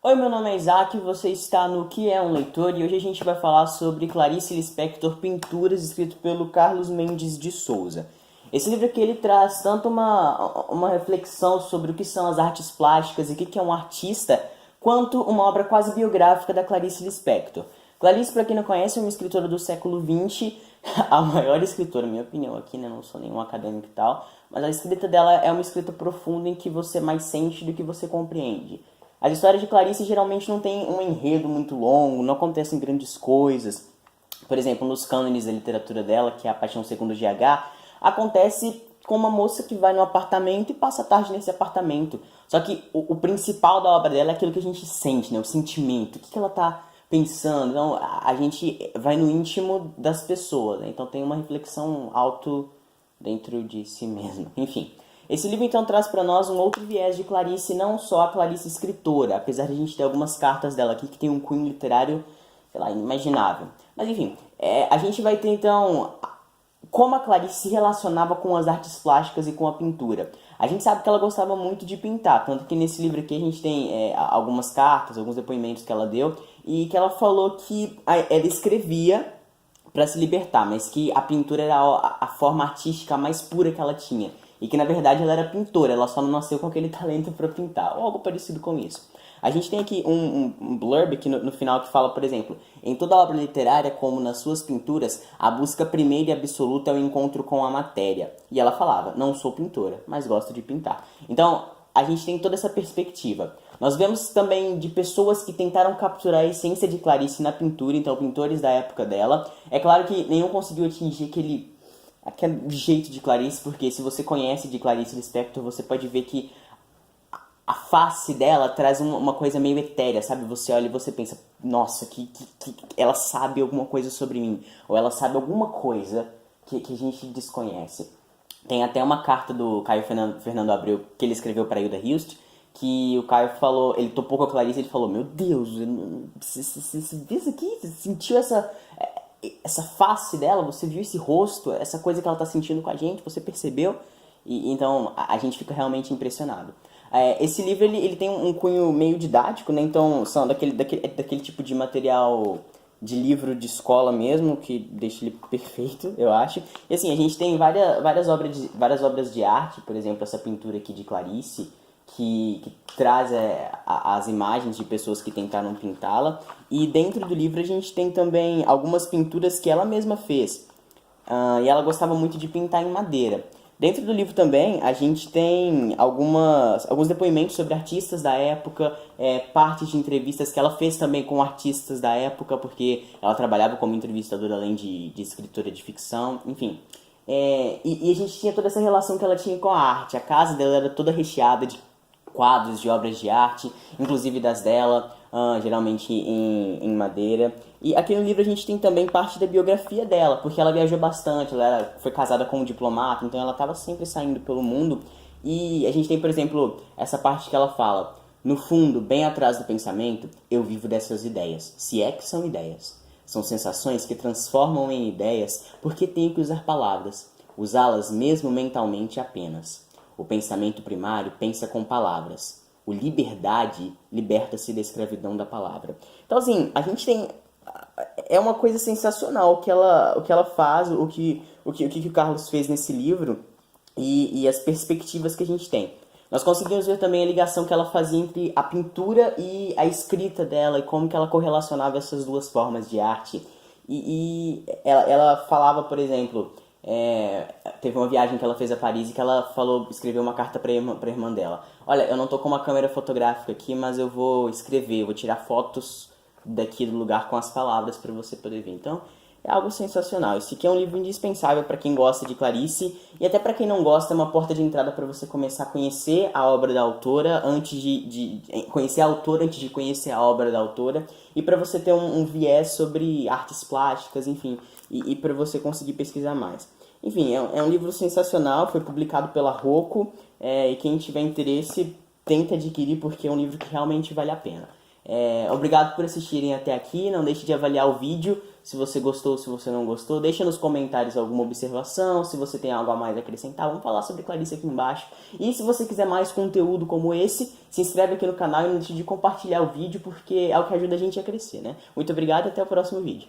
Oi, meu nome é Isaac, você está no Que é um Leitor e hoje a gente vai falar sobre Clarice Lispector Pinturas, escrito pelo Carlos Mendes de Souza. Esse livro aqui ele traz tanto uma reflexão sobre o que são as artes plásticas e o que é um artista, quanto uma obra quase biográfica da Clarice Lispector. Clarice, para quem não conhece, é uma escritora do século XX, a maior escritora, na minha opinião aqui, né? Não sou nenhum acadêmico e tal, mas a escrita dela é uma escrita profunda em que você mais sente do que você compreende. As histórias de Clarice geralmente não têm um enredo muito longo, não acontecem grandes coisas. Por exemplo, nos cânones da literatura dela, que é a Paixão Segundo GH, acontece com uma moça que vai no apartamento e passa a tarde nesse apartamento. Só que o principal da obra dela é aquilo que a gente sente, né? O sentimento, o que ela tá pensando. Então, a gente vai no íntimo das pessoas, né? Então tem uma reflexão auto dentro de si mesmo. Enfim, esse livro então traz para nós um outro viés de Clarice, não só a Clarice escritora, apesar de a gente ter algumas cartas dela aqui que tem um cunho literário, sei lá, inimaginável. Mas enfim, a gente vai ter então como a Clarice se relacionava com as artes plásticas e com a pintura. A gente sabe que ela gostava muito de pintar, tanto que nesse livro aqui a gente tem algumas cartas, alguns depoimentos que ela deu, e que ela falou que ela escrevia para se libertar, mas que a pintura era a forma artística mais pura que ela tinha. E que na verdade ela era pintora, ela só não nasceu com aquele talento para pintar, ou algo parecido com isso. A gente tem aqui um blurb aqui no final que fala, por exemplo, em toda obra literária, como nas suas pinturas, a busca primeira e absoluta é o encontro com a matéria. E ela falava, não sou pintora, mas gosto de pintar. Então, a gente tem toda essa perspectiva. Nós vemos também de pessoas que tentaram capturar a essência de Clarice na pintura, então pintores da época dela. É claro que nenhum conseguiu atingir aquele jeito de Clarice, porque se você conhece de Clarice Lispector, você pode ver que a face dela traz uma coisa meio etérea, sabe? Você olha e você pensa, nossa, que ela sabe alguma coisa sobre mim, ou ela sabe alguma coisa que a gente desconhece. Tem até uma carta do Caio Fernando Abreu que ele escreveu para Hilda Hilst, que o Caio falou, ele topou com a Clarice e ele falou, meu Deus, você viu isso aqui? Você sentiu essa face dela? Você viu esse rosto? Essa coisa que ela tá sentindo com a gente? Você percebeu? E então a gente fica realmente impressionado. Esse livro ele tem um cunho meio didático, né? Então são daquele tipo de material de livro de escola mesmo, que deixa ele perfeito, eu acho. E assim, a gente tem várias obras de arte, por exemplo, essa pintura aqui de Clarice, que traz as imagens de pessoas que tentaram pintá-la. E dentro do livro a gente tem também algumas pinturas que ela mesma fez. E ela gostava muito de pintar em madeira. Dentro do livro também a gente tem alguns depoimentos sobre artistas da época, partes de entrevistas que ela fez também com artistas da época, porque ela trabalhava como entrevistadora além de escritora de ficção, enfim. E a gente tinha toda essa relação que ela tinha com a arte. A casa dela era toda recheada de quadros de obras de arte, inclusive das dela, geralmente em madeira. E aqui no livro a gente tem também parte da biografia dela, porque ela viajou bastante, foi casada com um diplomata, então ela estava sempre saindo pelo mundo. E a gente tem, por exemplo, essa parte que ela fala, no fundo, bem atrás do pensamento, eu vivo dessas ideias, se é que são ideias. São sensações que transformam em ideias porque tenho que usar palavras, usá-las mesmo mentalmente apenas. O pensamento primário pensa com palavras. O liberdade liberta-se da escravidão da palavra. Então, assim, a gente tem... É uma coisa sensacional o que ela faz, o Carlos fez nesse livro e as perspectivas que a gente tem. Nós conseguimos ver também a ligação que ela fazia entre a pintura e a escrita dela e como que ela correlacionava essas duas formas de arte. Ela falava, por exemplo, teve uma viagem que ela fez a Paris e que ela escreveu uma carta para a irmã dela. Olha, eu não tô com uma câmera fotográfica aqui, mas eu vou escrever, eu vou tirar fotos daqui do lugar com as palavras para você poder ver. Então, é algo sensacional. Esse aqui é um livro indispensável para quem gosta de Clarice e até para quem não gosta, é uma porta de entrada para você começar a conhecer a obra da autora antes de conhecer a autora antes de conhecer a obra da autora e para você ter um viés sobre artes plásticas, enfim, e para você conseguir pesquisar mais. Enfim, é um livro sensacional, foi publicado pela Rocco, e quem tiver interesse tenta adquirir porque é um livro que realmente vale a pena. Obrigado por assistirem até aqui, não deixe de avaliar o vídeo, se você gostou, se você não gostou, deixa nos comentários alguma observação, se você tem algo a mais a acrescentar, vamos falar sobre Clarice aqui embaixo. E se você quiser mais conteúdo como esse, se inscreve aqui no canal e não deixe de compartilhar o vídeo, porque é o que ajuda a gente a crescer, né? Muito obrigado e até o próximo vídeo.